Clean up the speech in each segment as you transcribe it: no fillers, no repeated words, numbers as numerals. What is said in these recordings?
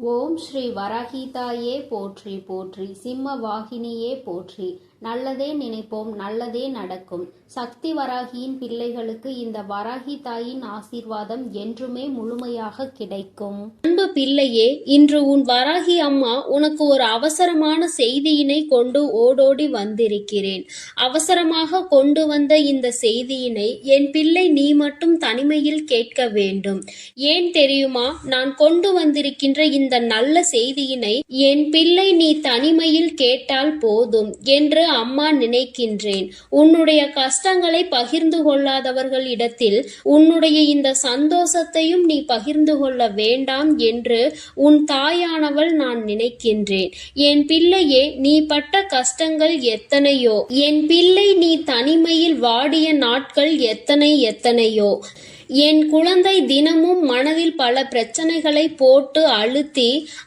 ஓம் ஸ்ரீ வராகிதாயே போற்றி போற்றி, சிம்ம வாகினியே போற்றி. நல்லதே நினைப்போம், நல்லதே நடக்கும். சக்தி வராகியின் பிள்ளைகளுக்கு இந்த வராகி தாயின் ஆசீர்வாதம் என்றுமே முழுமையாக கிடைக்கும். அன்பு பிள்ளையே, இன்று உன் வராகி அம்மா உனக்கு ஒரு அவசரமான செய்தியினை கொண்டு ஓடோடி வந்திருக்கிறேன். அவசரமாக கொண்டு வந்த இந்த செய்தியினை என் பிள்ளை நீ மட்டும் தனிமையில் கேட்க வேண்டும். ஏன் தெரியுமா? நான் கொண்டு வந்திருக்கின்ற இந்த நல்ல செய்தியினை என் பிள்ளை நீ தனிமையில் கேட்டால் போதும் என்று அம்மா நினைக்கின்றேன். உன்னுடைய கஷ்டங்களை பகிர்ந்து கொள்ளாதவர்களிடத்தில் உன்னுடைய இந்த சந்தோஷத்தையும் நீ பகிர்ந்து கொள்ள வேண்டாம் என்று உன் தாயானவள் நான் நினைக்கின்றேன். என் பிள்ளையே, நீ பட்ட கஷ்டங்கள் எத்தனையோ, என் பிள்ளை நீ தனிமையில் வாடிய நாட்கள் எத்தனையோ. என் குழந்தை தினமும் மனதில் பல பிரச்சனைகளை போட்டு அழுத்தி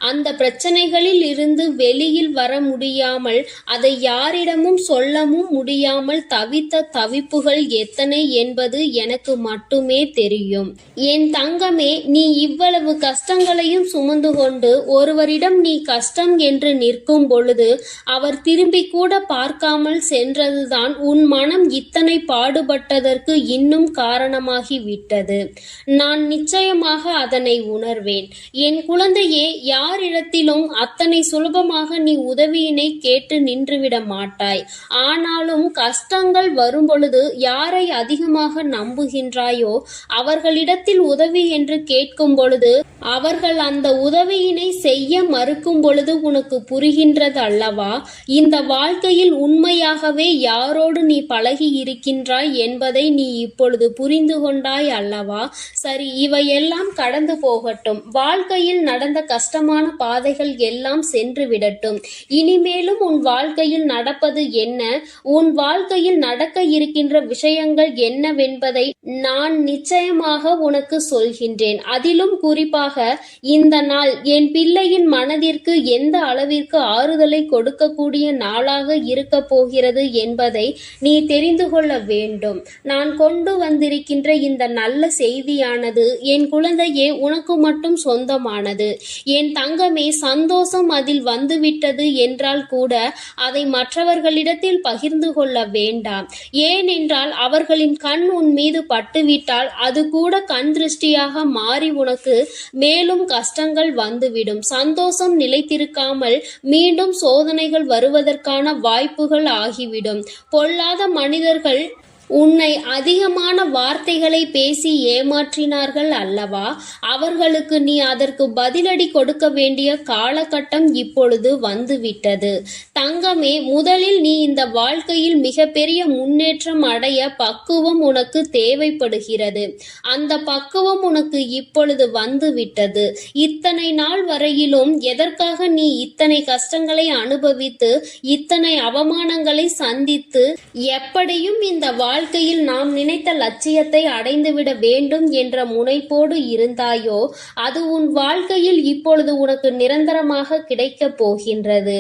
அந்த பிரச்சனைகளில் இருந்து வெளியில் வர முடியாமல், அதை யாரிடமும் சொல்லவும் முடியாமல் தவித்த தவிப்புகள் எத்தனை என்பது எனக்கு மட்டுமே தெரியும். என் தங்கமே, நீ இவ்வளவு கஷ்டங்களையும் சுமந்து கொண்டு ஒருவரிடம் நீ கஷ்டம் என்று நிற்கும் பொழுது அவர் திரும்பி கூட பார்க்காமல் சென்றதுதான் உன் மனம் இத்தனை பாடுபட்டதற்கு இன்னும் காரணமாகிவிட்டது. நான் நிச்சயமாக அதனை உணர்வேன். என் குழந்தையே, யாரிடத்திலும் அத்தனை சுலபமாக நீ உதவியினை கேட்டு நின்றுவிட மாட்டாய். ஆனாலும் கஷ்டங்கள் வரும் பொழுது யாரை அதிகமாக நம்புகின்றாயோ அவர்களிடத்தில் உதவி என்று கேட்கும் பொழுது அவர்கள் அந்த உதவியினை செய்ய மறுக்கும் பொழுது உனக்கு புரிகின்றது அல்லவா? இந்த வாழ்க்கையில் உண்மையாகவே யாரோடு நீ பழகி இருக்கின்றாய் என்பதை நீ இப்பொழுது புரிந்து கொண்டாய் அல்லவா? சரி, இவையெல்லாம் கடந்து போகட்டும். வாழ்க்கையில் நடந்த கஷ்டமான பாதைகள் எல்லாம் சென்று விடட்டும். இனிமேலும் உன் வாழ்க்கையில் நடப்பது என்ன, உன் வாழ்க்கையில் நடக்க இருக்கின்ற விஷயங்கள் என்னவென்பதை நான் நிச்சயமாக உனக்கு சொல்கின்றேன். அதிலும் குறிப்பாக இந்த நாள் என் பிள்ளையின் மனதிற்கு எந்த அளவிற்கு ஆறுதலை கொடுக்கக்கூடிய நாளாக இருக்க போகிறது என்பதை நீ தெரிந்து கொள்ள வேண்டும். நான் கொண்டு வந்திருக்கின்ற இந்த நல்ல செய்தியானது என் குழந்தையே உனக்கு மட்டும் சொந்தமானது. என் தங்கமே, சந்தோஷம் அதில் வந்துவிட்டது என்றால் கூட அதை மற்றவர்களிடத்தில் பகிர்ந்து கொள்ள வேண்டாம். ஏனென்றால் அவர்களின் கண் உன் மீது பட்டுவிட்டால் அது கூட கண் திருஷ்டியாக மாறி உனக்கு மேலும் கஷ்டங்கள் வந்துவிடும். சந்தோஷம் நிலைத்திருக்காமல் மீண்டும் சோதனைகள் வருவதற்கான வாய்ப்புகள் ஆகிவிடும். பொல்லாத மனிதர்கள் உன்னை அதிகமான வார்த்தைகளை பேசி ஏமாற்றினார்கள் அல்லவா? அவர்களுக்கு நீ அதற்கு பதிலடி கொடுக்க வேண்டிய காலகட்டம் இப்பொழுது வந்துவிட்டது. தங்கமே, முதலில் நீ இந்த வாழ்க்கையில் மிகப்பெரிய முன்னேற்றம் அடைய பக்குவம் உனக்கு தேவைப்படுகிறது. அந்த பக்குவம் உனக்கு இப்பொழுது வந்துவிட்டது. இத்தனை நாள் வரையிலும் எதற்காக நீ இத்தனை கஷ்டங்களை அனுபவித்து இத்தனை அவமானங்களை சந்தித்து எப்படியும் இந்த வாழ்க்கையில் நாம் நினைத்த லட்சியத்தை அடைந்துவிட வேண்டும் என்ற முனைப்போடு இருந்தாயோ அது உன் வாழ்க்கையில் இப்பொழுது உனக்கு நிரந்தரமாக கிடைக்கப் போகின்றது.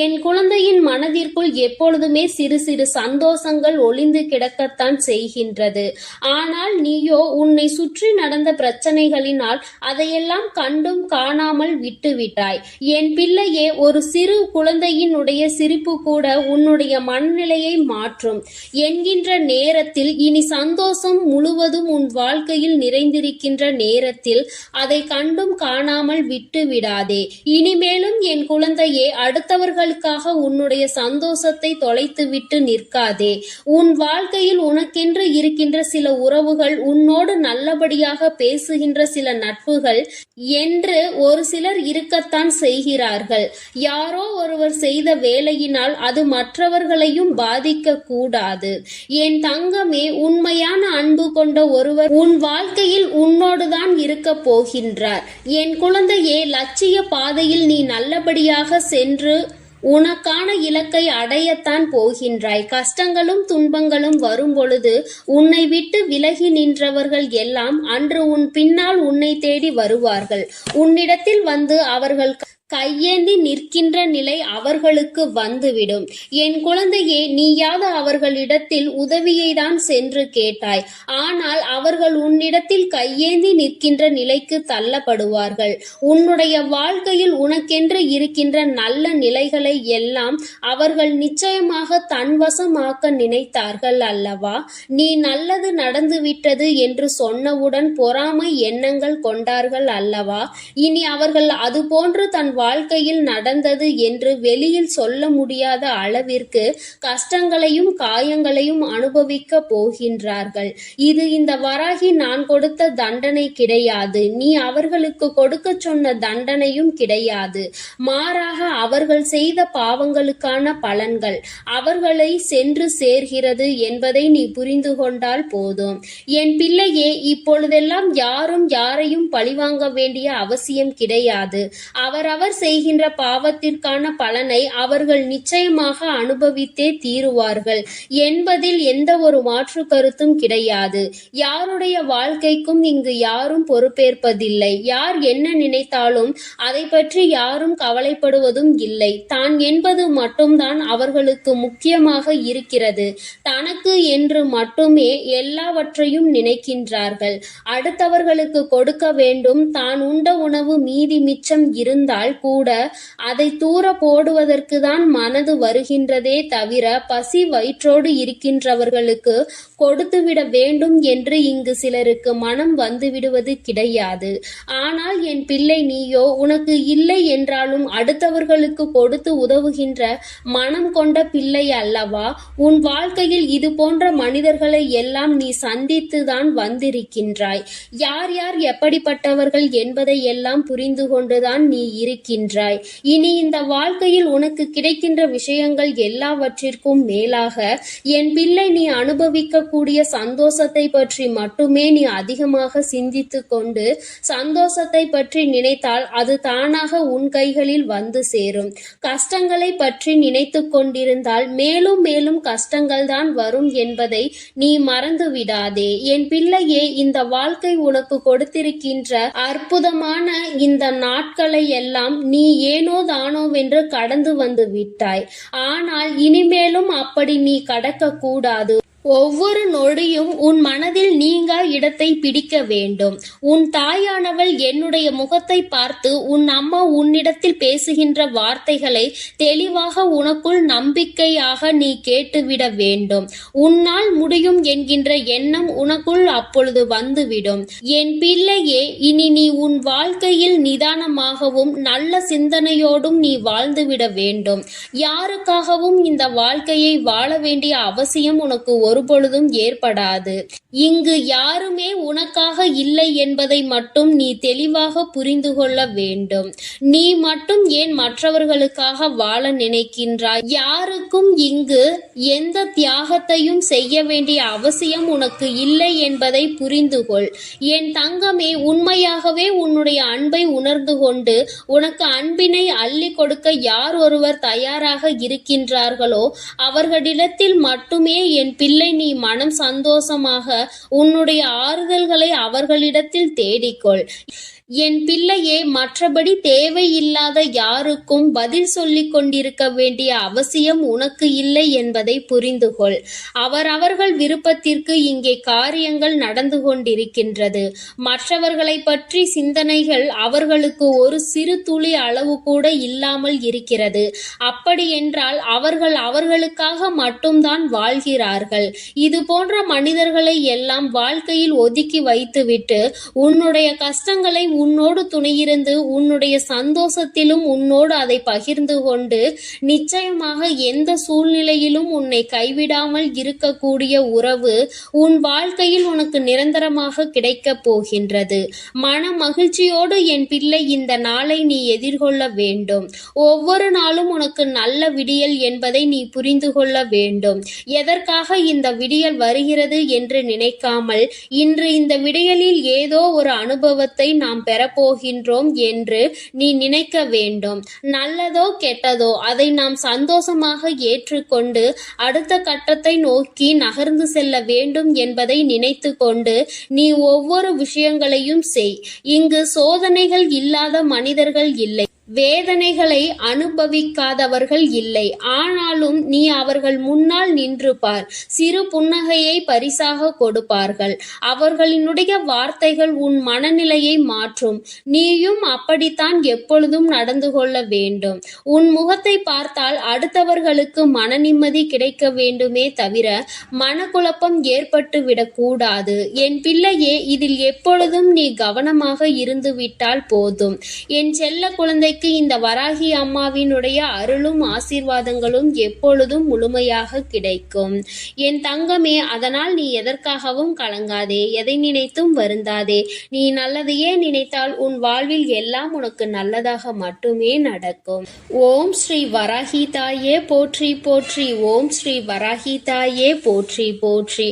என் குழந்தையின் மனதிற்குள் எப்பொழுதுமே சிறு சிறு சந்தோஷங்கள் ஒளிந்து கிடக்கத்தான் செய்கின்றது. ஆனால் நீயோ உன்னை சுற்றி நடந்த பிரச்சனைகளினால் அதையெல்லாம் கண்டும் காணாமல் விட்டுவிட்டாய். என் பிள்ளையே, ஒரு சிறு குழந்தையினுடைய சிரிப்பு கூட உன்னுடைய மனநிலையை மாற்றும் என்கின்ற நேரத்தில் இனி சந்தோஷம் முழுவதும் உன் வாழ்க்கையில் நிறைந்திருக்கின்ற நேரத்தில் அதை கண்டும் காணாமல் விட்டு விடாதே. இனிமேலும் என் குழந்தையே, அடுத்தவர்களுக்காக உன்னுடைய சந்தோஷத்தை தொலைத்துவிட்டு நிற்காதே. உன் வாழ்க்கையில் உனக்கென்று இருக்கின்ற சில உறவுகள், உன்னோடு நல்லபடியாக பேசுகின்ற சில நட்புகள் என்று ஒரு சிலர் இருக்கத்தான் செய்கிறார்கள். யாரோ ஒருவர் செய்த வேலையினால் அது மற்றவர்களையும் பாதிக்க கூடாது. என் தங்கமே, உண்மையான அன்பு கொண்ட ஒருவர் உன் வாழ்க்கையில் உன்னோடுதான் இருக்க போகின்றார். என் குழந்தையே, லட்சிய பாதையில் நீ நல்லபடியாக சென்று உனக்கான இலக்கை அடையத்தான் போகின்றாய். கஷ்டங்களும் துன்பங்களும் வரும் பொழுது உன்னை விட்டு விலகி நின்றவர்கள் எல்லாம் அன்று உன் பின்னால் உன்னை தேடி வருவார்கள். உன்னிடத்தில் வந்து அவர்கள் கையேந்தி நிற்கின்ற நிலை அவர்களுக்கு வந்துவிடும். என் குழந்தையே, நீயாவது அவர்களிடத்தில் உதவியை தான் சென்று கேட்டாய். ஆனால் அவர்கள் உன்னிடத்தில் கையேந்தி நிற்கின்ற நிலைக்கு தள்ளப்படுவார்கள். உன்னுடைய வாழ்க்கையில் உனக்கென்று இருக்கின்ற நல்ல நிலைகளை எல்லாம் அவர்கள் நிச்சயமாக தன்வசமாக்க நினைத்தார்கள் அல்லவா? நீ நல்லது நடந்துவிட்டது என்று சொன்னவுடன் பொறாமை எண்ணங்கள் கொண்டார்கள் அல்லவா? இனி அவர்கள் அதுபோன்று தன் வாழ்க்கையில் நடந்தது என்று வெளியில் சொல்ல முடியாத அளவிற்கு கஷ்டங்களையும் காயங்களையும் அனுபவிக்க போகின்றார்கள். இது இந்த வராகி நான் கொடுத்த தண்டனை கிடையாது. நீ அவர்களுக்கு கொடுக்க சொன்ன தண்டனையும் கிடையாது. மாறாக அவர்கள் செய்த பாவங்களுக்கான பலன்கள் அவர்களை சென்று சேர்கிறது என்பதை நீ புரிந்து கொண்டால் போதும். என் பிள்ளையே, இப்பொழுதெல்லாம் யாரும் யாரையும் பழிவாங்க வேண்டிய அவசியம் கிடையாது. அவரவர் செய்கின்ற பாவத்திற்கான பலனை அவர்கள் நிச்சயமாக அனுபவித்தே தீருவார்கள் என்பதில் எந்த ஒரு மாற்று கருத்தும் கிடையாது. யாருடைய வாழ்க்கைக்கும் இங்கு யாரும் பொறுப்பேற்பதில்லை. யார் என்ன நினைத்தாலும் அதை பற்றி யாரும் கவலைப்படுவதும் இல்லை. தான் என்பது மட்டும்தான் அவர்களுக்கு முக்கியமாக இருக்கிறது. தனக்கு என்று மட்டுமே எல்லாவற்றையும் நினைக்கின்றார்கள். அடுத்தவர்களுக்கு கொடுக்க வேண்டும். தான் உண்ட உணவு மீதி மிச்சம் இருந்தால் கூட அதை தூர போடுவதற்கு தான் மனது வருகின்றதே தவிர பசி வயிற்றோடு இருக்கின்றவர்களுக்கு கொடுத்துவிட வேண்டும் என்று இங்கு சிலருக்கு மனம் வந்துவிடுவது கிடையாது. ஆனால் என் பிள்ளை, நீயோ உனக்கு இல்லை என்றாலும் அடுத்தவர்களுக்கு கொடுத்து உதவுகின்ற மனம் கொண்ட பிள்ளை அல்லவா? உன் வாழ்க்கையில் இது போன்ற மனிதர்களை எல்லாம் நீ சந்தித்துதான் வந்திருக்கின்றாய். யார் யார் எப்படிப்பட்டவர்கள் என்பதை எல்லாம் புரிந்து கொண்டுதான் நீ இருக்கின்றாய். இனி இந்த வாழ்க்கையில் உனக்கு கிடைக்கின்ற விஷயங்கள் எல்லாவற்றிற்கும் மேலாக என் பிள்ளை, நீ அனுபவிக்கக்கூடிய சந்தோஷத்தை பற்றி மட்டுமே நீ அதிகமாக சிந்தித்து கொண்டு சந்தோஷத்தை பற்றி நினைத்தால் அது தானாக உன் கைகளில் வந்து சேரும். கஷ்டங்களை பற்றி நினைத்து கொண்டிருந்தால் மேலும் மேலும் கஷ்டங்கள் தான் வரும் என்பதை நீ மறந்து விடாதே. என் பிள்ளையே, இந்த வாழ்க்கை உனக்கு கொடுத்திருக்கின்ற அற்புதமான இந்த நாட்களை எல்லாம் நீ ஏனோ தானோவென்று கடந்து வந்து விட்டாய். ஆனால் இனிமேலும் அப்படி நீ கடக்க கூடாது. ஒவ்வொரு நொடியும் உன் மனதில் நீங்கா இடத்தை பிடிக்க வேண்டும். உன் தாயானவள் என்னுடைய முகத்தை பார்த்து உன் அம்மா உன்னிடத்தில் பேசுகின்ற வார்த்தைகளை தெளிவாக உனக்குள் நம்பிக்கையாக நீ கேட்டுவிட வேண்டும். உன்னால் முடியும் என்கின்ற எண்ணம் உனக்குள் அப்பொழுது வந்துவிடும். என் பிள்ளையே, இனி நீ உன் வாழ்க்கையில் நிதானமாகவும் நல்ல சிந்தனையோடும் நீ வாழ்ந்துவிட வேண்டும். யாருக்காகவும் இந்த வாழ்க்கையை வாழ வேண்டிய அவசியம் உனக்கு ஒருபொழுதும் ஏற்படாது. இங்கு யாருமே உனக்காக இல்லை என்பதை மட்டும் நீ தெளிவாக புரிந்து கொள்ள வேண்டும். நீ மட்டும் ஏன் மற்றவர்களுக்காக வாழ நினைக்கின்றாய்? யாருக்கும் இங்கு எந்த தியாகத்தையும் செய்ய வேண்டிய அவசியம் உனக்கு இல்லை என்பதை புரிந்து கொள். என் தங்கமே, உண்மையாகவே உன்னுடைய அன்பை உணர்ந்து கொண்டு உனக்கு அன்பினை அள்ளி கொடுக்க யார் ஒருவர் தயாராக இருக்கின்றார்களோ அவர்களிடத்தில் மட்டுமே என் பிள்ளை நீ மனம் சந்தோஷமாக உன்னுடைய ஆறுதல்களை அவர்களிடத்தில் தேடிக்கொள். என் பிள்ளையே, மற்றபடி தேவையில்லாத யாருக்கும் பதில் சொல்லிக் கொண்டிருக்க வேண்டிய அவசியம் உனக்கு இல்லை என்பதை புரிந்து கொள். அவரவர்கள் விருப்பத்திற்கு இங்கே காரியங்கள் நடந்து கொண்டிருக்கின்றது. மற்றவர்களை பற்றி சிந்தனைகள் அவர்களுக்கு ஒரு சிறு துளி அளவு கூட இல்லாமல் இருக்கிறது. அப்படி என்றால் அவர்கள் அவர்களுக்காக மட்டும்தான் வாழ்கிறார்கள். இது போன்ற மனிதர்களை எல்லாம் வாழ்க்கையில் ஒதுக்கி வைத்துவிட்டு உன்னுடைய கஷ்டங்களை உன்னோடு துணையிருந்து உன்னுடைய சந்தோஷத்திலும் உன்னோடு அதை பகிர்ந்து கொண்டு நிச்சயமாக எந்த சூழ்நிலையிலும் உன்னை கைவிடாமல் இருக்கக்கூடிய உறவு உன் வாழ்க்கையில் உனக்கு நிரந்தரமாக கிடைக்கப் போகின்றது. மன மகிழ்ச்சியோடு என் பிள்ளை இந்த நாளை நீ எதிர்கொள்ள வேண்டும். ஒவ்வொரு நாளும் உனக்கு நல்ல விடியல் என்பதை நீ புரிந்து கொள்ள வேண்டும். எதற்காக இந்த விடியல் வருகிறது என்று நினைக்காமல் இன்று இந்த விடியலில் ஏதோ ஒரு அனுபவத்தை நாம் பெறப்போகின்றோம் என்று நீ நினைக்க வேண்டும். நல்லதோ கெட்டதோ அதை நாம் சந்தோஷமாக ஏற்றுக்கொண்டு அடுத்த கட்டத்தை நோக்கி நகர்ந்து செல்ல வேண்டும் என்பதை நினைத்து கொண்டு நீ ஒவ்வொரு விஷயங்களையும் செய். இங்கு சோதனைகள் இல்லாத மனிதர்கள் இல்லை. வேதனைகளை அனுபவிக்காதவர்கள் இல்லை. ஆனாலும் நீ அவர்கள் முன்னால் நின்று பார். சிறு புன்னகையை பரிசாக கொடுப்பார்கள். அவர்களினுடைய வார்த்தைகள் உன் மனநிலையை மாற்றும். நீயும் அப்படித்தான் எப்பொழுதும் நடந்து கொள்ள வேண்டும். உன் முகத்தை பார்த்தால் அடுத்தவர்களுக்கு மன நிம்மதி கிடைக்க வேண்டுமே தவிர மனக்குழப்பம் ஏற்பட்டு விடக்கூடாது. என் பிள்ளையே, இதில் எப்பொழுதும் நீ கவனமாக இருந்து விட்டால் போதும். என் செல்ல குழந்தைக்கு இந்த வராகி அம்மாவினுடைய அருளும் ஆசீர்வாதங்களும் எப்பொழுதும் முழுமையாக கிடைக்கும். என் தங்கமே, அதனால் நீ எதற்காகவும் கலங்காதே, எதை நினைத்தும் வருந்தாதே. நீ நல்லதையே நினைத்தால் உன் வாழ்வில் எல்லாம் உனக்கு நல்லதாக மட்டுமே நடக்கும். ஓம் ஸ்ரீ வராகி தாயே போற்றி போற்றி. ஓம் ஸ்ரீ வராகி தாயே போற்றி போற்றி.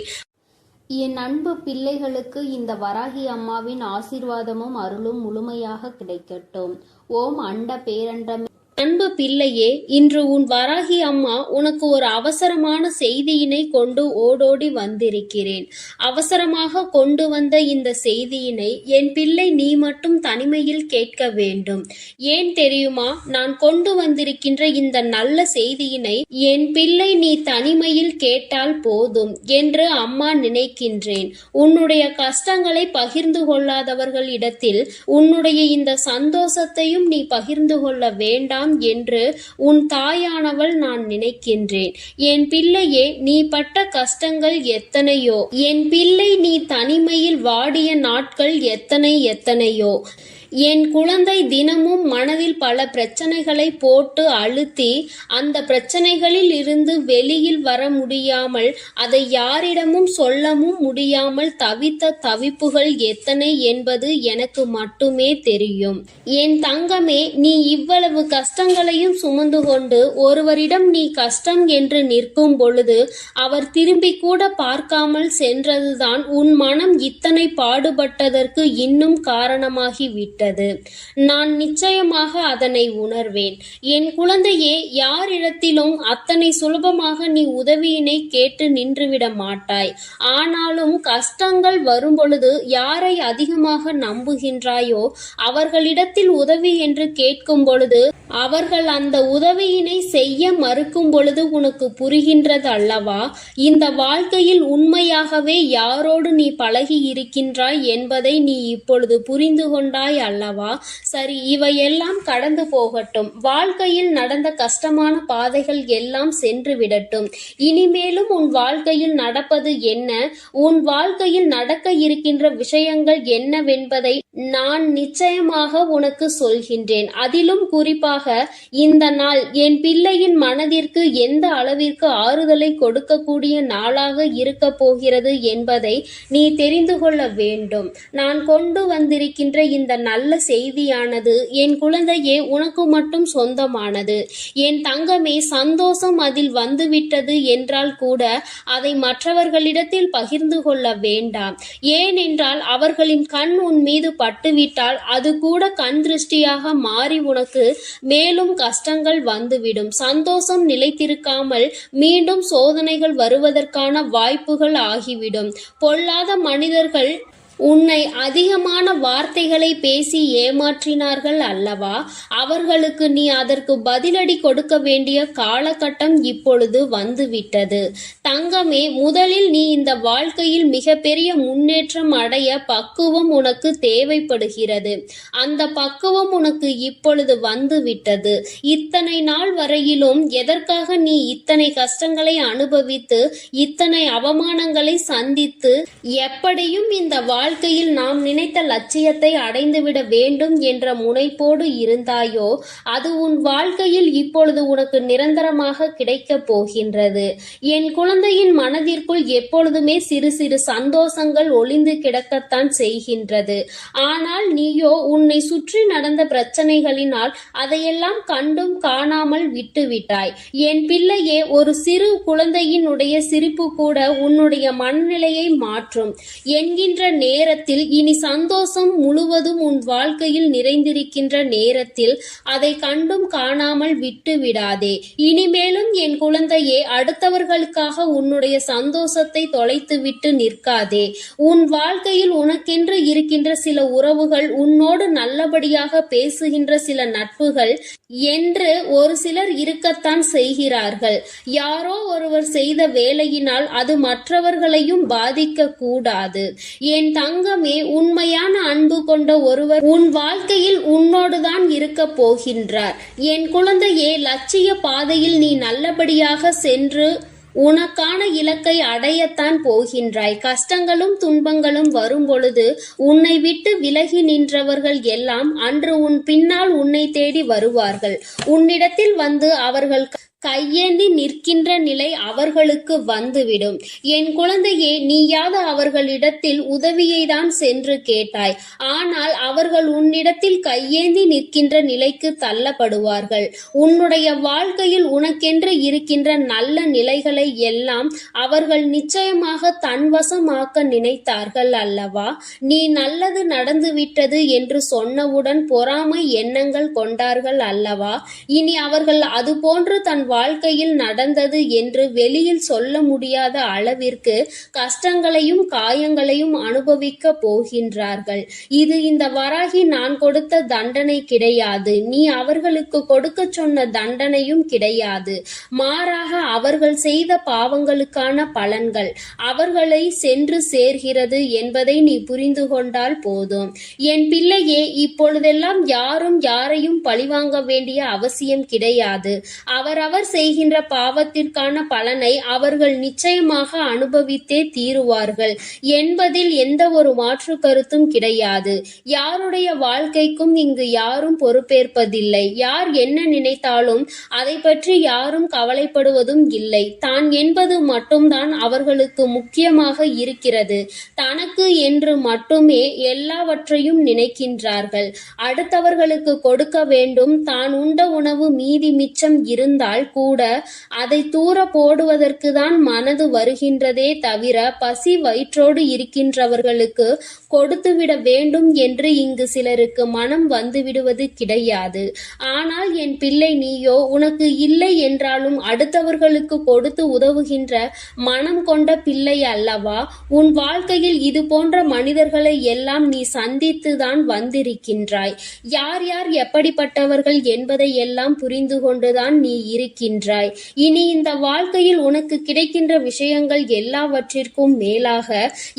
என் அன்பு பிள்ளைகளுக்கு இந்த வராகி அம்மாவின் ஆசீர்வாதமும் அருளும் முழுமையாக கிடைக்கட்டும். ஓம் அண்ட பேரண்ட அன்பு பிள்ளையே, இன்று உன் வராகி அம்மா உனக்கு ஒரு அவசரமான செய்தியினை கொண்டு ஓடோடி வந்திருக்கிறேன். அவசரமாக கொண்டு வந்த இந்த செய்தியினை என் பிள்ளை நீ மட்டும் தனிமையில் கேட்க வேண்டும். ஏன் தெரியுமா? நான் கொண்டு வந்திருக்கின்ற இந்த நல்ல செய்தியினை என் பிள்ளை நீ தனிமையில் கேட்டால் போதும் என்று அம்மா நினைக்கின்றேன். உன்னுடைய கஷ்டங்களை பகிர்ந்து கொள்ளாதவர்களிடத்தில் உன்னுடைய இந்த சந்தோஷத்தையும் நீ பகிர்ந்து கொள்ள வேண்டாம் என்று உன் தாயானவள் நான் நினைக்கின்றேன். என் பிள்ளையே, நீ பட்ட கஷ்டங்கள் எத்தனையோ. என் பிள்ளை நீ தனிமையில் வாடிய நாட்கள் எத்தனையோ. என் குழந்தை தினமும் மனதில் பல பிரச்சனைகளை போட்டு அழுத்தி அந்த பிரச்சனைகளில் இருந்து வெளியில் வர முடியாமல் அதை யாரிடமும் சொல்லவும் முடியாமல் தவித்த தவிப்புகள் எத்தனை என்பது எனக்கு மட்டுமே தெரியும். என் தங்கமே, நீ இவ்வளவு கஷ்டங்களையும் சுமந்து கொண்டு ஒருவரிடம் நீ கஷ்டம் என்று நிற்கும் பொழுது அவர் திரும்பி கூட பார்க்காமல் சென்றதுதான் உன் மனம் இத்தனை பாடுபட்டதற்கு இன்னும் காரணமாகிவிட்டது. நான் நிச்சயமாக அதனை உணர்வேன். என் குழந்தையே, யாரிடத்திலும் அத்தனை சுலபமாக நீ உதவியினை கேட்டு நின்றுவிட மாட்டாய். ஆனாலும் கஷ்டங்கள் வரும்பொழுது யாரை அதிகமாக நம்புகின்றாயோ அவர்களிடத்தில் உதவி என்று கேட்கும் பொழுது அவர்கள் அந்த உதவியினை செய்ய மறுக்கும் பொழுது உனக்கு புரிகின்றது அல்லவா? இந்த வாழ்க்கையில் உண்மையாகவே யாரோடு நீ பழகி இருக்கின்றாய் என்பதை நீ இப்பொழுது புரிந்து கொண்டாய் அல்லவா? சரி, இவையெல்லாம் கடந்து போகட்டும். வாழ்க்கையில் நடந்த கஷ்டமான பாதைகள் எல்லாம் சென்று விடட்டும். இனிமேலும் உன் வாழ்க்கையில் நடப்பது என்ன, உன் வாழ்க்கையில் நடக்க இருக்கின்ற விஷயங்கள் என்னவென்பதை நான் நிச்சயமாக உனக்கு சொல்கின்றேன். அதிலும் குறிப்பாக இந்த நாள் என் பிள்ளையின் மனதிற்கு எந்த அளவிற்கு ஆறுதலை கொடுக்கக்கூடிய நாளாக இருக்க போகிறது என்பதை நீ தெரிந்து கொள்ள வேண்டும். நான் கொண்டு வந்திருக்கின்ற இந்த நல்ல செய்தியானது என் குழந்தையே உனக்கு மட்டும் சொந்தமானது. என் தங்கமே, சந்தோஷம் அதில் வந்துவிட்டது என்றால் கூட அதை மற்றவர்களிடத்தில் பகிர்ந்து கொள்ள வேண்டாம். ஏனென்றால் அவர்களின் கண் உன் மீது பட்டுவிட்டால் அது கூட கண் திருஷ்டியாக மாறி உனக்கு மேலும் கஷ்டங்கள் வந்துவிடும். சந்தோஷம் நிலைத்திருக்காமல் மீண்டும் சோதனைகள் வருவதற்கான வாய்ப்புகள் ஆகிவிடும். பொல்லாத மனிதர்கள் உன்னை அதிகமான வார்த்தைகளை பேசி ஏமாற்றினார்கள் அல்லவா? அவர்களுக்கு நீ அதற்கு பதிலடி கொடுக்க வேண்டிய காலகட்டம் இப்பொழுது வந்துவிட்டது. தங்கமே, முதலில் நீ இந்த வாழ்க்கையில் மிகப்பெரிய முன்னேற்றம் அடைய பக்குவம் உனக்கு தேவைப்படுகிறது. அந்த பக்குவம் உனக்கு இப்பொழுது வந்துவிட்டது. இத்தனை நாள் வரையிலும் எதற்காக நீ இத்தனை கஷ்டங்களை அனுபவித்து இத்தனை அவமானங்களை சந்தித்து எப்படியும் இந்த வாழ்க்கையில் நாம் நினைத்த லட்சியத்தை அடைந்துவிட வேண்டும் என்ற முனைப்போடு இருந்தாயோ அது உன் வாழ்க்கையில் இப்பொழுது உனக்கு நிரந்தரமாக கிடைக்கப் போகின்றது. என் குழந்தையின் மனதிற்குள் எப்பொழுதுமே சிறு சிறு சந்தோஷங்கள் ஒளிந்து கிடக்கத்தான் செய்கின்றது. ஆனால் நீயோ உன்னை சுற்றி நடந்த பிரச்சனைகளினால் அதையெல்லாம் கண்டும் காணாமல் விட்டுவிட்டாய். என் பிள்ளையே, ஒரு சிறு குழந்தையினுடைய சிரிப்பு கூட உன்னுடைய மனநிலையை மாற்றும் என்கின்ற நேரத்தில், இனி சந்தோஷம் முழுவதும் உன் வாழ்க்கையில் நிறைந்திருக்கின்ற நேரத்தில் அதை கண்டும் காணாமல் விட்டு விடாதே. இனிமேலும் என் குழந்தையே, அடுத்தவர்களுக்காக உன்னுடைய சந்தோஷத்தை தொலைத்துவிட்டு நிற்காதே. உன் வாழ்க்கையில் உனக்கென்று இருக்கின்ற சில உறவுகள், உன்னோடு நல்லபடியாக பேசுகின்ற சில நட்புகள் என்று ஒரு சிலர் இருக்கத்தான் செய்கிறார்கள். யாரோ ஒருவர் செய்த வேலையினால் அது மற்றவர்களையும் பாதிக்க கூடாது. என் தங்கமே, உண்மையான அன்பு கொண்ட ஒருவர் உன் வாழ்க்கையில் உன்னோடுதான் இருக்க போகின்றார். என் குழந்தையே, லட்சிய பாதையில் நீ நல்லபடியாக சென்று உனக்கான இலக்கை அடையத்தான் போகின்றாய். கஷ்டங்களும் துன்பங்களும் வரும் பொழுது உன்னை விட்டு விலகி நின்றவர்கள் எல்லாம் அன்று உன் பின்னால் உன்னை தேடி வருவார்கள். உன்னிடத்தில் வந்து அவர்கள் கையேந்தி நிற்கின்ற நிலை அவர்களுக்கு வந்துவிடும். என் குழந்தையே, நீயாவது அவர்களிடத்தில் உதவியை தான் சென்று கேட்டாய். ஆனால் அவர்கள் உன்னிடத்தில் கையேந்தி நிற்கின்ற நிலைக்கு தள்ளப்படுவார்கள். உன்னுடைய வாழ்க்கையில் உனக்கென்று இருக்கின்ற நல்ல நிலைகளை எல்லாம் அவர்கள் நிச்சயமாக தன்வசமாக்க நினைத்தார்கள் அல்லவா? நீ நல்லது நடந்துவிட்டது என்று சொன்னவுடன் பொறாமை எண்ணங்கள் கொண்டார்கள் அல்லவா? இனி அவர்கள் அதுபோன்று தன் வாழ்க்கையில் நடந்தது என்று வெளியில் சொல்ல முடியாத அளவிற்கு கஷ்டங்களையும் காயங்களையும் அனுபவிக்க போகின்றார்கள். இது இந்த வராகி நான் கொடுத்த தண்டனை கிடையாது. நீ அவர்களுக்கு கொடுக்க சொன்ன தண்டனையும் கிடையாது. மாறாக அவர்கள் செய்த பாவங்களுக்கான பலன்கள் அவர்களை சென்று சேர்கிறது என்பதை நீ புரிந்து கொண்டால் போதும். என் பிள்ளையே, இப்பொழுதெல்லாம் யாரும் யாரையும் பழிவாங்க வேண்டிய அவசியம் கிடையாது. அவரவர் செய்கின்ற பாவத்திற்கான பலனை அவர்கள் நிச்சயமாக அனுபவித்தே தீருவார்கள் என்பதில் எந்த ஒரு மாற்று கருத்தும் கிடையாது. யாருடைய வாழ்க்கைக்கும் இங்கு யாரும் பொறுப்பேற்பதில்லை. யார் என்ன நினைத்தாலும் அதை பற்றி யாரும் கவலைப்படுவதும் இல்லை. தான் என்பது மட்டும்தான் அவர்களுக்கு முக்கியமாக இருக்கிறது. தனக்கு என்று மட்டுமே எல்லாவற்றையும் நினைக்கின்றார்கள். அடுத்தவர்களுக்கு கொடுக்க வேண்டும். தான் உண்ட உணவு மீதி மிச்சம் இருந்தால் கூட அதை தூர போடுவதற்கு தான் மனது வருகின்றதே தவிர பசி வயிற்றோடு இருக்கின்றவர்களுக்கு கொடுத்துவிட வேண்டும் என்று இங்கு சிலருக்கு மனம் வந்துவிடுவது கிடையாது. ஆனால் என் பிள்ளை, நீயோ உனக்கு இல்லை என்றாலும் அடுத்தவர்களுக்கு கொடுத்து உதவுகின்ற மனம் கொண்ட பிள்ளை அல்லவா? உன் வாழ்க்கையில் இது போன்ற மனிதர்களை எல்லாம் நீ சந்தித்துதான் வந்திருக்கின்றாய். யார் யார் எப்படிப்பட்டவர்கள் என்பதை எல்லாம் புரிந்து கொண்டுதான் நீ இருக்கின்றாய். இனி இந்த வாழ்க்கையில் உனக்கு கிடைக்கின்ற விஷயங்கள் எல்லாவற்றிற்கும் மேலாக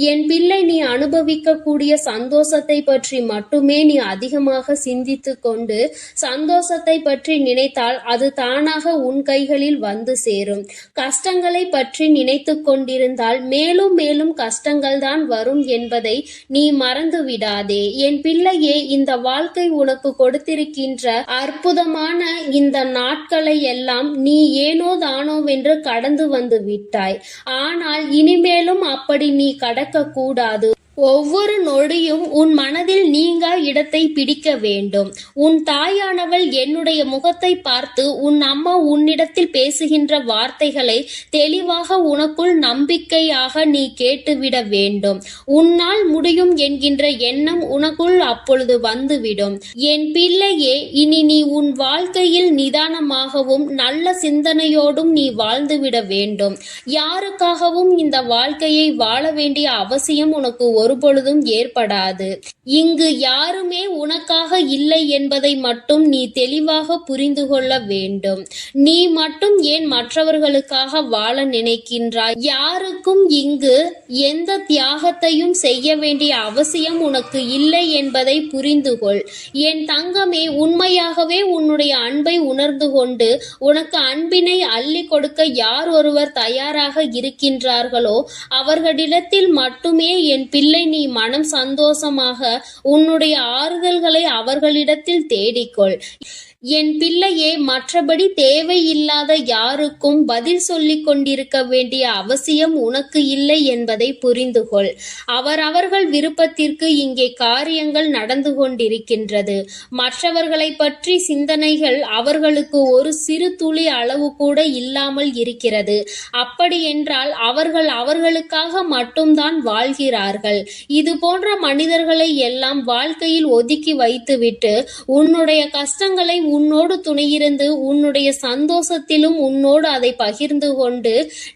என் பிள்ளை, நீ அனுபவிக்கக்கூடிய சந்தோஷத்தை பற்றி மட்டுமே நீ அதிகமாக சிந்தித்து கொண்டு சந்தோஷத்தை பற்றி நினைத்தால் அது தானாக உன் கைகளில் வந்து சேரும். கஷ்டங்களை பற்றி நினைத்து கொண்டிருந்தால் மேலும் மேலும் கஷ்டங்கள் தான் வரும் என்பதை நீ மறந்து விடாதே. என் பிள்ளையே, இந்த வாழ்க்கை உனக்கு கொடுத்திருக்கின்ற அற்புதமான இந்த நாட்களை எல்லாம் நீ ஏனோ தானோவென்று கடந்து வந்து விட்டாய். ஆனால் இனிமேலும் அப்படி நீ கடக்க கூடாது. ஒவ்வொரு நொடியும் உன் மனதில் நீங்கா இடத்தை பிடிக்க வேண்டும். உன் தாயானவள் என்னுடைய முகத்தை பார்த்து உன் அம்மா உன்னிடத்தில் பேசுகின்ற வார்த்தைகளை தெளிவாக உனக்குள் நம்பிக்கையாக நீ கேட்டுவிட வேண்டும். உன்னால் முடியும் என்கின்ற எண்ணம் உனக்குள் அப்பொழுது வந்துவிடும். என் பிள்ளையே, இனி நீ உன் வாழ்க்கையில் நிதானமாகவும் நல்ல சிந்தனையோடும் நீ வாழ்ந்துவிட வேண்டும். யாருக்காகவும் இந்த வாழ்க்கையை வாழ வேண்டிய அவசியம் உனக்கு ஒருபொழுதும் ஏற்படாது. இங்கு யாருமே உனக்காக இல்லை என்பதை மட்டும் நீ தெளிவாக புரிந்து கொள்ள வேண்டும். நீ மட்டும் ஏன் மற்றவர்களுக்காக வாழ நினைக்கின்றாய்? யாருக்கும் இங்கு எந்த தியாகத்தையும் செய்ய வேண்டிய அவசியம் உனக்கு இல்லை என்பதை புரிந்து கொள். என் தங்கமே, உண்மையாகவே உன்னுடைய அன்பை உணர்ந்து கொண்டு உனக்கு அன்பினை அள்ளி கொடுக்க யார் ஒருவர் தயாராக இருக்கின்றார்களோ அவர்களிடத்தில் மட்டுமே என் பிள்ளை நீ மனம் சந்தோஷமாக உன்னுடைய ஆறுதல்களை அவர்களிடத்தில் தேடிக்கொள். என் பிள்ளையே, மற்றபடி தேவையில்லாத யாருக்கும் பதில் சொல்லிக் கொண்டிருக்க வேண்டிய அவசியம் உனக்கு இல்லை என்பதை புரிந்துகொள். அவரவர்கள் விருப்பத்திற்கு இங்கே காரியங்கள் நடந்து கொண்டிருக்கின்றது. மற்றவர்களை பற்றி சிந்தனைகள் அவர்களுக்கு ஒரு சிறு துளி அளவு கூட இல்லாமல் இருக்கிறது. அப்படியென்றால் அவர்கள் அவர்களுக்காக மட்டும்தான் வாழ்கிறார்கள். இது போன்ற மனிதர்களை எல்லாம் வாழ்க்கையில் ஒதுக்கி வைத்துவிட்டு உன்னுடைய கஷ்டங்களை உன்னோடு துணையிருந்து உன்னுடைய சந்தோஷத்திலும் உன்னோடு அதை பகிர்ந்து கொண்டு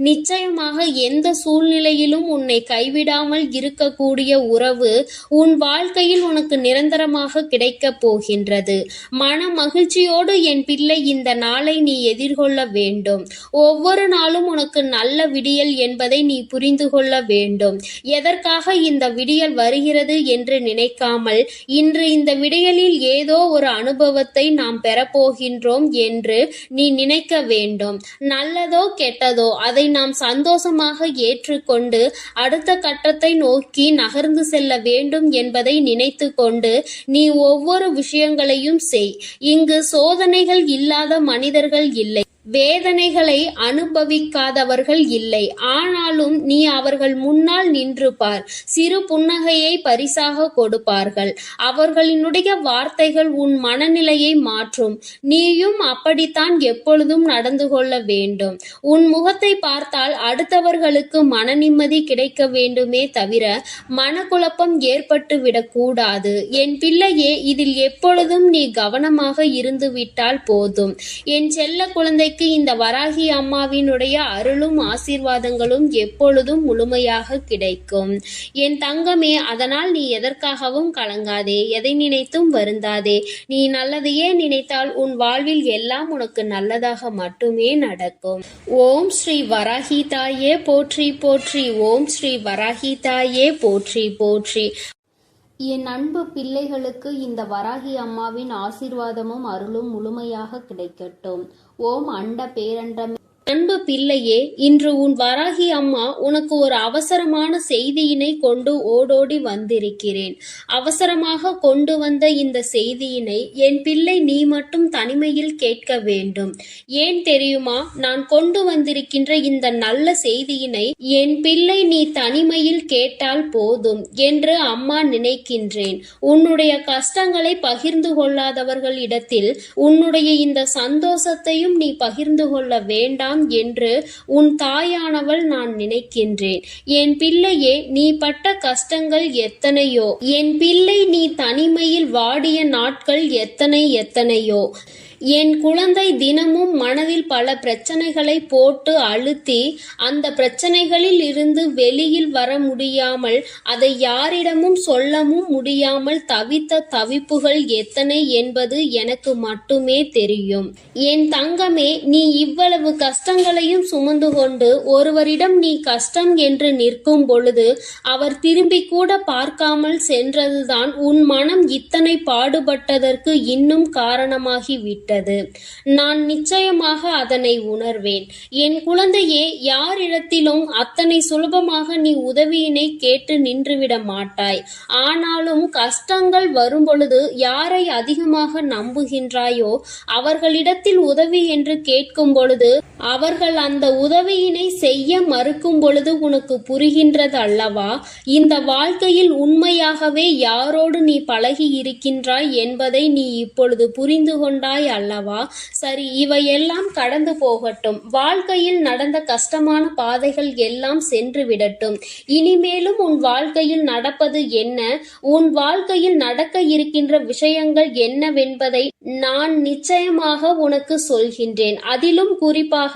நிச்சயமாக எந்த சூழ்நிலையிலும் உன்னை கைவிடாமல் இருக்கக்கூடிய உறவு உன் வாழ்க்கையில் உனக்கு நிரந்தரமாக கிடைக்கப் போகின்றது. மன மகிழ்ச்சியோடு என் பிள்ளை இந்த நாளை நீ எதிர்கொள்ள வேண்டும். ஒவ்வொரு நாளும் உனக்கு நல்ல விடியல் என்பதை நீ புரிந்து கொள்ள வேண்டும். எதற்காக இந்த விடியல் வருகிறது என்று நினைக்காமல் இன்று இந்த விடியலில் ஏதோ ஒரு அனுபவத்தை நாம் பெறப்போகின்றோம் என்று நீ நினைக்க வேண்டும். நல்லதோ கெட்டதோ அதை நாம் சந்தோஷமாக ஏற்றுக்கொண்டு அடுத்த கட்டத்தை நோக்கி நகர்ந்து செல்ல வேண்டும் என்பதை நினைத்து கொண்டு நீ ஒவ்வொரு விஷயங்களையும் செய். இங்கு சோதனைகள் இல்லாத மனிதர்கள் இல்லை, வேதனைகளை அனுபவிக்காதவர்கள் இல்லை. ஆனாலும் நீ அவர்கள் முன்னால் நின்று பார். சிறு புன்னகையை பரிசாக கொடுப்பார்கள். அவர்களினுடைய வார்த்தைகள் உன் மனநிலையை மாற்றும். நீயும் அப்படித்தான் எப்பொழுதும் நடந்து கொள்ள வேண்டும். உன் முகத்தை பார்த்தால் அடுத்தவர்களுக்கு மன நிம்மதி கிடைக்க வேண்டுமே தவிர மனக்குழப்பம் ஏற்பட்டு விடக்கூடாது. என் பிள்ளையே, இதில் எப்பொழுதும் நீ கவனமாக இருந்து விட்டால் போதும். என் செல்ல குழந்தை இந்த வராகி அம்மாவினுடைய அருளும் ஆசீர்வாதங்களும் எப்பொழுதும் முழுமையாக கிடைக்கும். என் தங்கமே, அதனால் நீ எதற்காகவும் கலங்காதே, எதை நினைத்தும் வருந்தாதே. நீ நல்லதையே நினைத்தால் உன் வாழ்வில் எல்லாம் உனக்கு நல்லதாக மட்டுமே நடக்கும். ஓம் ஸ்ரீ வராகி தாயே போற்றி போற்றி. ஓம் ஸ்ரீ வராகி தாயே போற்றி போற்றி. என் அன்பு பிள்ளைகளுக்கு இந்த வராகி அம்மாவின் ஆசீர்வாதமும் அருளும் முழுமையாக கிடைக்கட்டும். ஓம் அண்ட பேரண்டம். அன்பு பிள்ளையே, இன்று உன் வராகி அம்மா உனக்கு ஒரு அவசரமான செய்தியினை கொண்டு ஓடோடி வந்திருக்கிறேன். அவசரமாக கொண்டு வந்த இந்த செய்தியினை என் பிள்ளை நீ மட்டும் தனிமையில் கேட்க வேண்டும். ஏன் தெரியுமா? நான் கொண்டு வந்திருக்கின்ற இந்த நல்ல செய்தியினை என் பிள்ளை நீ தனிமையில் கேட்டால் போதும் என்று அம்மா நினைக்கின்றேன். உன்னுடைய கஷ்டங்களை பகிர்ந்து கொள்ளாதவர்களிடத்தில் உன்னுடைய இந்த சந்தோஷத்தையும் நீ பகிர்ந்து கொள்ள வேண்டாம் என்று உன் தாயானவள் நான் நினைக்கின்றேன். என் பிள்ளையே, நீ பட்ட கஷ்டங்கள் எத்தனையோ. என் பிள்ளை நீ தனிமையில் வாடிய நாட்கள் எத்தனையோ. என் குழந்தை தினமும் மனதில் பல பிரச்சனைகளை போட்டு அழுத்தி அந்த பிரச்சனைகளில் இருந்து வெளியில் வர முடியாமல் அதை யாரிடமும் சொல்லவும் முடியாமல் தவித்த தவிப்புகள் எத்தனை என்பது எனக்கு மட்டுமே தெரியும். என் தங்கமே, நீ இவ்வளவு கஷ்டங்களையும் சுமந்து கொண்டு ஒருவரிடம் நீ கஷ்டம் என்று நிற்கும் பொழுது அவர் திரும்பி கூட பார்க்காமல் சென்றதுதான் உன் மனம் இத்தனை பாடுபட்டதற்கு இன்னும் காரணமாகிவிட்டது. நான் நிச்சயமாக அதனை உணர்வேன். என் குழந்தையே, யாரிடத்திலும் அத்தனை சுலபமாக நீ உதவியினை கேட்டு நின்றுவிட மாட்டாய். ஆனாலும் கஷ்டங்கள் வரும்பொழுது யாரை அதிகமாக நம்புகின்றாயோ அவர்களிடத்தில் உதவி என்று கேட்கும் பொழுது அவர்கள் அந்த உதவியினை செய்ய மறுக்கும் பொழுது உனக்கு புரிகின்றது அல்லவா? இந்த வாழ்க்கையில் உண்மையாகவே யாரோடு நீ பழகி இருக்கின்றாய் என்பதை நீ இப்பொழுது புரிந்து கொண்டாய் அல்லவா? சரி, இவையெல்லாம் கடந்து போகட்டும். வாழ்க்கையில் நடந்த கஷ்டமான பாதைகள் எல்லாம் சென்று விடட்டும். இனிமேலும் உன் வாழ்க்கையில் நடப்பது என்ன, உன் வாழ்க்கையில் நடக்க இருக்கின்ற விஷயங்கள் என்னவென்பதை நான் நிச்சயமாக உனக்கு சொல்கின்றேன். அதிலும் குறிப்பாக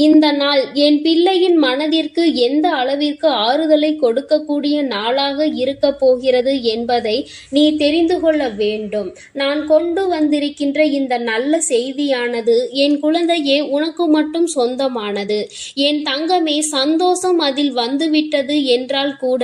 இந்த நாள் என் பிள்ளையின் மனதிற்கு எந்த அளவிற்கு ஆறுதலை கொடுக்கக்கூடிய நாளாக இருக்க போகிறது என்பதை நீ தெரிந்து கொள்ள வேண்டும். நான் கொண்டு வந்திருக்கின்ற இந்த நல்ல செய்தியானது என் குழந்தையே உனக்கு மட்டும் சொந்தமானது. என் தங்கமே, சந்தோஷம் அதில் வந்துவிட்டது என்றால் கூட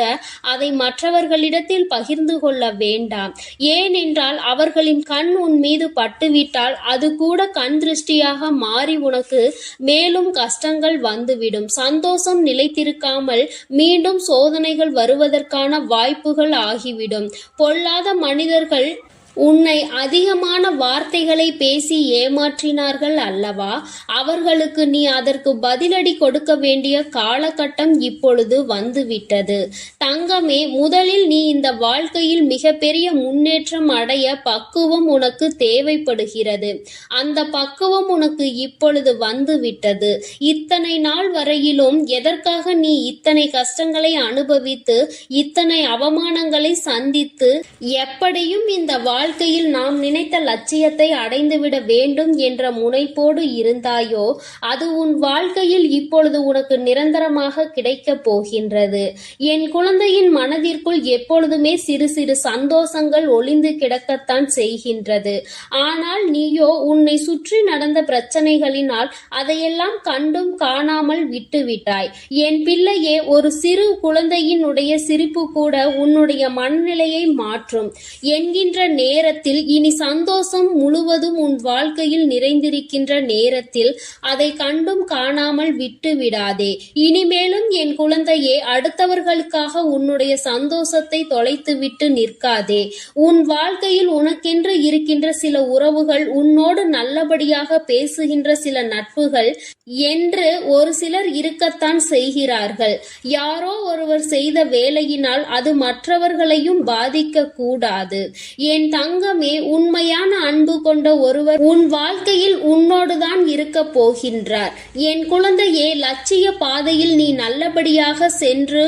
அதை மற்றவர்களிடத்தில் பகிர்ந்து கொள்ள வேண்டாம். ஏனென்றால் அவர்களின் கண் உன் மீது பட்டுவிட்டால் அது கூட கண் திருஷ்டியாக மாறி உனக்கு மேலும் கஷ்டங்கள் வந்துவிடும். சந்தோஷம் நிலைத்திருக்காமல் மீண்டும் சோதனைகள் வருவதற்கான வாய்ப்புகள் ஆகிவிடும். பொல்லாத மனிதர்கள் உன்னை அதிகமான வார்த்தைகளை பேசி ஏமாற்றினார்கள் அல்லவா? அவர்களுக்கு நீ அதற்கு பதிலடி கொடுக்க வேண்டிய காலகட்டம் இப்பொழுது வந்துவிட்டது. தங்கமே, முதலில் நீ இந்த வாழ்க்கையில் மிகப்பெரிய முன்னேற்றம் அடைய பக்குவம் உனக்கு தேவைப்படுகிறது. அந்த பக்குவம் உனக்கு இப்பொழுது வந்துவிட்டது. இத்தனை நாள் வரையிலும் எதற்காக நீ இத்தனை கஷ்டங்களை அனுபவித்து இத்தனை அவமானங்களை சந்தித்து எப்படியும் இந்த வாழ்க்கையில் நாம் நினைத்த லட்சியத்தை அடைந்துவிட வேண்டும் என்ற முனைப்போடு இருந்தாயோ, அது உன் வாழ்க்கையில் இப்பொழுது உனக்கு நிரந்தரமாக கிடைக்கப் போகின்றது. என் குழந்தையின் மனதிற்குள் எப்பொழுதுமே சிறு சிறு சந்தோஷங்கள் ஒளிந்து கிடக்கத்தான் செய்கின்றது. ஆனால் நீயோ உன்னை சுற்றி நடந்த பிரச்சனைகளினால் அதையெல்லாம் கண்டும் காணாமல் விட்டுவிட்டாய். என் பிள்ளையே, ஒரு சிறு குழந்தையினுடைய சிரிப்பு கூட உன்னுடைய மனநிலையை மாற்றும் என்கின்ற நேரத்தில், இனி சந்தோஷம் முழுவதும் உன் வாழ்க்கையில் நிறைந்திருக்கின்ற நேரத்தில் அதை கண்டும் காணாமல் விட்டு விடாதே. இனிமேலும் என் குழந்தையே, அடுத்தவர்களுக்காக உன்னுடைய சந்தோஷத்தை தொலைத்துவிட்டு நிற்காதே. உன் வாழ்க்கையில் உனக்கென்று இருக்கின்ற சில உறவுகள், உன்னோடு நல்லபடியாக பேசுகின்ற சில நட்புகள் என்று ஒரு சிலர் இருக்கத்தான் செய்கிறார்கள். யாரோ ஒருவர் செய்த வேலையினால் அது மற்றவர்களையும் பாதிக்க கூடாது. என் தங்கமே, உண்மையான அன்பு கொண்ட ஒருவர் உன் வாழ்க்கையில் உன்னோடுதான் இருக்க போகின்றார். என் குழந்தையே, லட்சிய பாதையில் நீ நல்லபடியாக சென்று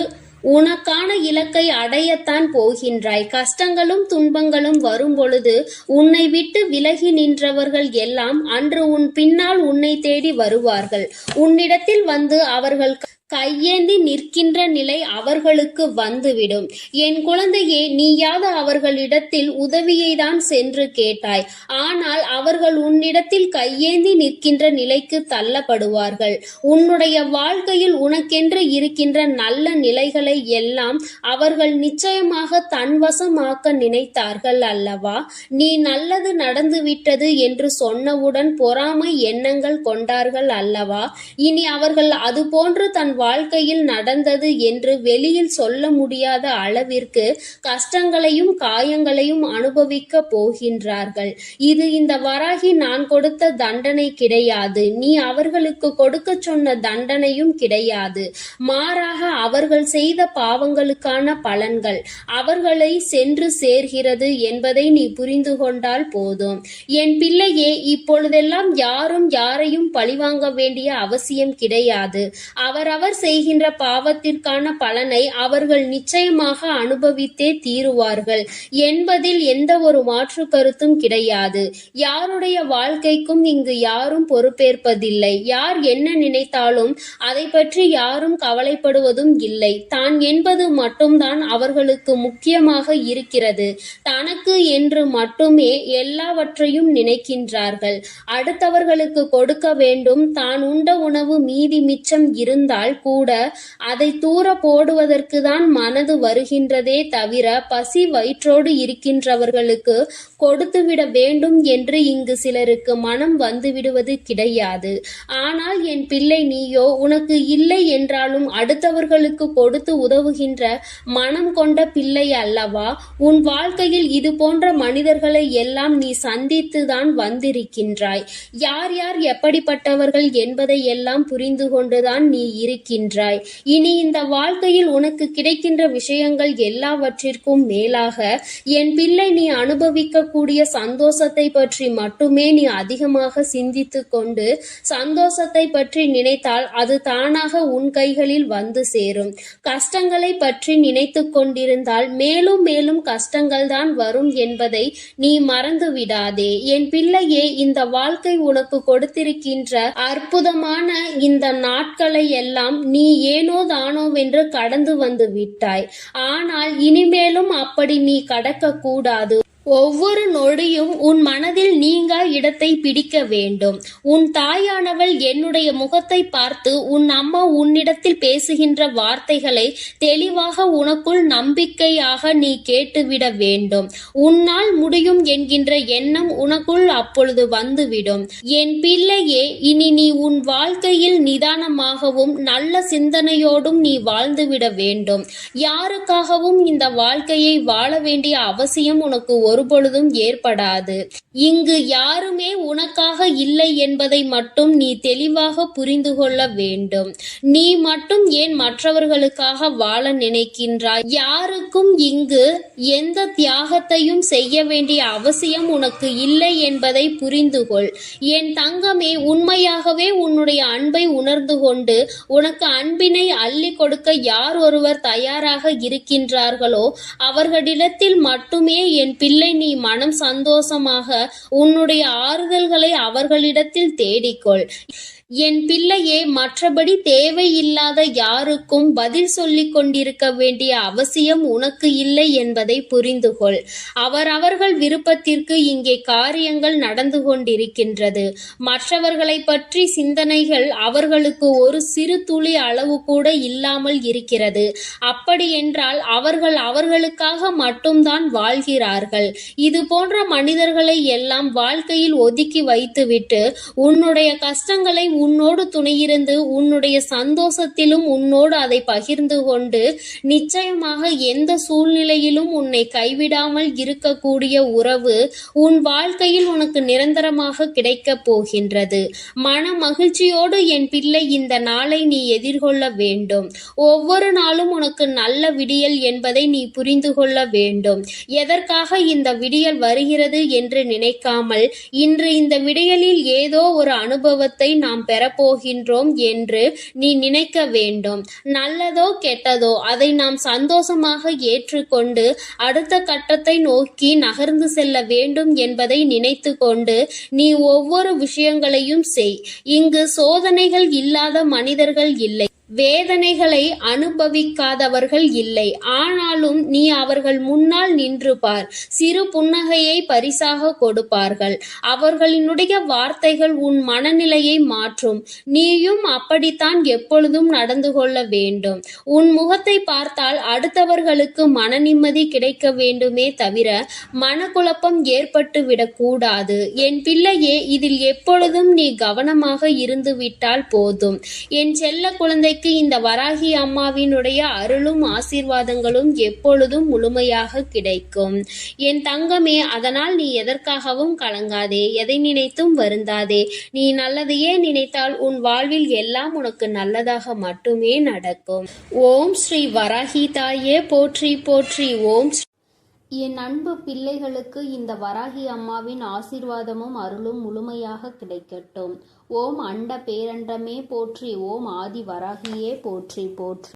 உனக்கான இலக்கை அடையத்தான் போகின்றாய். கஷ்டங்களும் துன்பங்களும் வரும் பொழுது உன்னை விட்டு விலகி நின்றவர்கள் எல்லாம் அன்று உன் பின்னால் உன்னை தேடி வருவார்கள். உன்னிடத்தில் வந்து அவர்கள் கையேந்தி நிற்கின்ற நிலை அவர்களுக்கு வந்துவிடும். என் குழந்தையே, நீயாவது அவர்களிடத்தில் உதவியை தான் சென்று கேட்டாய். ஆனால் அவர்கள் உன்னிடத்தில் கையேந்தி நிற்கின்ற நிலைக்கு தள்ளப்படுவார்கள். உன்னுடைய வாழ்க்கையில் உனக்கென்று இருக்கின்ற நல்ல நிலைகளை எல்லாம் அவர்கள் நிச்சயமாக தன்வசமாக்க நினைத்தார்கள் அல்லவா? நீ நல்லது நடந்துவிட்டது என்று சொன்னவுடன் பொறாமை எண்ணங்கள் கொண்டார்கள் அல்லவா? இனி அவர்கள் அதுபோன்று தன் வாழ்க்கையில் நடந்தது என்று வெளியில் சொல்ல முடியாத அளவிற்கு கஷ்டங்களையும் காயங்களையும் அனுபவிக்க போகின்றார்கள். இது இந்த வராகி நான் கொடுத்த தண்டனை கிடையாது. நீ அவர்களுக்கு கொடுக்க சொன்ன தண்டனையும் கிடையாது. மாறாக அவர்கள் செய்த பாவங்களுக்கான பலன்கள் அவர்களை சென்று சேர்கிறது என்பதை நீ புரிந்து கொண்டால் போதும். என் பிள்ளையே, இப்பொழுதெல்லாம் யாரும் யாரையும் பழிவாங்க வேண்டிய அவசியம் கிடையாது. அவரவர் செய்கின்ற பாவத்திற்கான பலனை அவர்கள் நிச்சயமாக அனுபவித்தே தீருவார்கள் என்பதில் எந்த ஒரு மாற்று கருத்தும் கிடையாது. யாருடைய வாழ்க்கைக்கும் இங்கு யாரும் பொறுப்பேற்பதில்லை. யார் என்ன நினைத்தாலும் அதை பற்றி யாரும் கவலைப்படுவதும் இல்லை. தான் என்பது மட்டும்தான் அவர்களுக்கு முக்கியமாக இருக்கிறது. தனக்கு என்று மட்டுமே எல்லாவற்றையும் நினைக்கின்றார்கள். அடுத்தவர்களுக்கு கொடுக்க வேண்டும். தான் உண்ட உணவு மீதி மிச்சம் இருந்தால் கூட அதை தூர போடுவதற்கு தான் மனது வருகின்றதே தவிர பசி வயிற்றோடு இருக்கின்றவர்களுக்கு கொடுத்துவிட வேண்டும் என்று இங்கு சிலருக்கு மனம் வந்துவிடுவது கிடையாது. ஆனால் என் பிள்ளை, நீயோ உனக்கு இல்லை என்றாலும் அடுத்தவர்களுக்கு கொடுத்து உதவுகின்ற மனம் கொண்ட பிள்ளை அல்லவா? உன் வாழ்க்கையில் இது போன்ற மனிதர்களை எல்லாம் நீ சந்தித்துதான் வந்திருக்கின்றாய். யார் யார் எப்படிப்பட்டவர்கள் என்பதை எல்லாம் புரிந்து கொண்டுதான் நீ இருக்கின்றாய். இனி இந்த வாழ்க்கையில் உனக்கு கிடைக்கின்ற விஷயங்கள் எல்லாவற்றிற்கும் மேலாக என் பிள்ளை, நீ அனுபவிக்கக்கூடிய சந்தோஷத்தை பற்றி மட்டுமே நீ அதிகமாக சிந்தித்து கொண்டு சந்தோஷத்தை பற்றி நினைத்தால் அது தானாக உன் கைகளில் வந்து சேரும். கஷ்டங்களை பற்றி நினைத்து கொண்டிருந்தால் மேலும் மேலும் கஷ்டங்கள் தான் வரும் என்பதை நீ மறந்து விடாதே. என் பிள்ளையே, இந்த வாழ்க்கை உனக்கு கொடுத்திருக்கின்ற அற்புதமான இந்த நாட்களை எல்லாம் நீ ஏனோ தானோவென்று கடந்து வந்து விட்டாய். ஆனால் இனிமேலும் அப்படி நீ கடக்க கூடாது. ஒவ்வொரு நொடியும் உன் மனதில் நீங்கா இடத்தை பிடிக்க வேண்டும். உன் தாயானவள் என்னுடைய முகத்தை பார்த்து உன் அம்மா உன்னிடத்தில் பேசுகின்ற வார்த்தைகளை தெளிவாக உனக்குள் நம்பிக்கையாக நீ கேட்டுவிட வேண்டும். உன்னால் முடியும் என்கின்ற எண்ணம் உனக்குள் அப்பொழுது வந்துவிடும். என் பிள்ளையே, இனி நீ உன் வாழ்க்கையில் நிதானமாகவும் நல்ல சிந்தனையோடும் நீ வாழ்ந்துவிட வேண்டும். யாருக்காகவும் இந்த வாழ்க்கையை வாழ வேண்டிய அவசியம் உனக்கு ஒருபொழுதும் ஏற்படாது. இங்கு யாருமே உனக்காக இல்லை என்பதை மட்டும் நீ தெளிவாக புரிந்து கொள்ள வேண்டும். நீ மட்டும் ஏன் மற்றவர்களுக்காக வாழ நினைக்கின்றாய்? யாருக்கும் இங்கு எந்த தியாகத்தையும் செய்ய வேண்டிய அவசியம் உனக்கு இல்லை என்பதை புரிந்து கொள். என் தங்கமே, உண்மையாகவே உன்னுடைய அன்பை உணர்ந்து கொண்டு உனக்கு அன்பினை அள்ளி கொடுக்க யார் ஒருவர் தயாராக இருக்கின்றார்களோ அவர்களிடத்தில் மட்டுமே என் பிள்ளை நீ மனம் சந்தோஷமாக உன்னுடைய ஆறுதல்களை அவர்களிடத்தில் தேடிக்கொள். என் பிள்ளையே, மற்றபடி தேவையில்லாத யாருக்கும் பதில் சொல்லிக் கொண்டிருக்க வேண்டிய அவசியம் உனக்கு இல்லை என்பதை புரிந்து கொள். அவரவர்கள் விருப்பத்திற்கு இங்கே காரியங்கள் நடந்து கொண்டிருக்கின்றது. மற்றவர்களை பற்றி சிந்தனைகள் அவர்களுக்கு ஒரு சிறு துளி அளவு கூட இல்லாமல் இருக்கிறது. அப்படி என்றால் அவர்கள் அவர்களுக்காக மட்டும்தான் வாழ்கிறார்கள். இது போன்ற மனிதர்களை எல்லாம் வாழ்க்கையில் ஒதுக்கி வைத்துவிட்டு உன்னுடைய கஷ்டங்களை உன்னோடு துணையிருந்து உன்னுடைய சந்தோஷத்திலும் உன்னோடு அதை பகிர்ந்து கொண்டு நிச்சயமாக எந்த சூழ்நிலையிலும் உன்னை கைவிடாமல் இருக்கக்கூடிய உறவு உன் வாழ்க்கையில் உனக்கு நிரந்தரமாக கிடைக்கப் போகின்றது. மன மகிழ்ச்சியோடு என் பிள்ளை இந்த நாளை நீ எதிர்கொள்ள வேண்டும். ஒவ்வொரு நாளும் உனக்கு நல்ல விடியல் என்பதை நீ புரிந்து கொள்ள வேண்டும். எதற்காக இந்த விடியல் வருகிறது என்று நினைக்காமல் இன்று இந்த விடியலில் ஏதோ ஒரு அனுபவத்தை நாம் பெறப்போகின்றோம் என்று நீ நினைக்க வேண்டும். நல்லதோ கெட்டதோ அதை நாம் சந்தோஷமாக ஏற்றுக்கொண்டு அடுத்த கட்டத்தை நோக்கி நகர்ந்து செல்ல வேண்டும் என்பதை நினைத்து கொண்டு நீ ஒவ்வொரு விஷயங்களையும் செய். இங்கு சோதனைகள் இல்லாத மனிதர்கள் இல்லை, வேதனைகளை அனுபவிக்காதவர்கள் இல்லை. ஆனாலும் நீ அவர்கள் முன்னால் நின்று பார். சிறு புன்னகையை பரிசாக கொடுப்பார்கள். அவர்களினுடைய வார்த்தைகள் உன் மனநிலையை மாற்றும். நீயும் அப்படித்தான் எப்பொழுதும் நடந்து கொள்ள வேண்டும். உன் முகத்தை பார்த்தால் அடுத்தவர்களுக்கு மன நிம்மதி கிடைக்க வேண்டுமே தவிர மனக்குழப்பம் ஏற்பட்டு விடக்கூடாது. என் பிள்ளையே, இதில் எப்பொழுதும் நீ கவனமாக இருந்து விட்டால் போதும். என் செல்ல குழந்தைக்கு இந்த வராகி அம்மாவினுடைய அருளும் ஆசீர்வாதங்களும் எப்பொழுதும் முழுமையாக கிடைக்கும். என் தங்கமே, அதனால் நீ எதற்காகவும் கலங்காதே, எதை நினைத்தும் வருந்தாதே. நீ நல்லதையே நினைத்தால் உன் வாழ்வில் எல்லாம் உனக்கு நல்லதாக மட்டுமே நடக்கும். ஓம் ஸ்ரீ வராகி தாயே போற்றி போற்றி. ஓம் என் அன்பு பிள்ளைகளுக்கு இந்த வராகி அம்மாவின் ஆசீர்வாதமும் அருளும் முழுமையாக கிடைக்கட்டும். ஓம் அண்ட பேரண்டமே போற்றி. ஓம் ஆதி வராகியே போற்றி போற்றி.